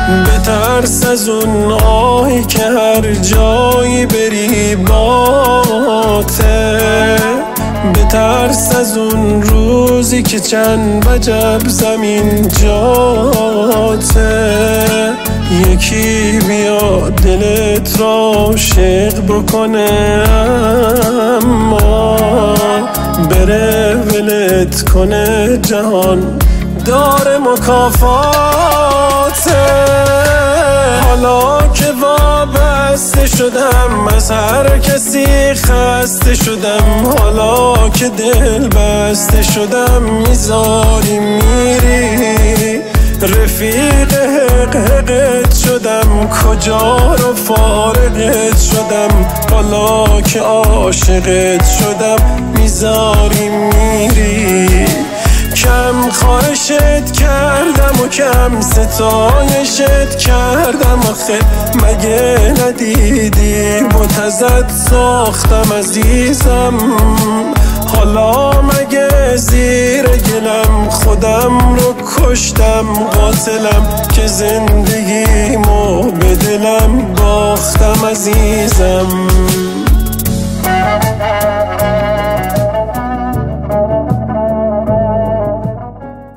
بترس از اون آهی که هر جایی بری باته، بترس از اون روزی که چند وجب زمین جاته. یکی بیا دلت را عاشق بکنه اما بره ولت کنه، جهان داره مکافاته. حالا که وابسته شدم از هر کسی خسته شدم، حالا که دل بسته شدم میذاری میری، رفیق حقت شدم کجا رو فارغت شدم، حالا که عاشقت شدم میذاری میری. کم خواهشت کردم و کم ستایشت کردم، آخه مگه ندیدی متضد ساختم عزیزم، حالا مگه زیر گلم خودم رو کشتم قاتلم، که زندگیمو به دلم باختم عزیزم.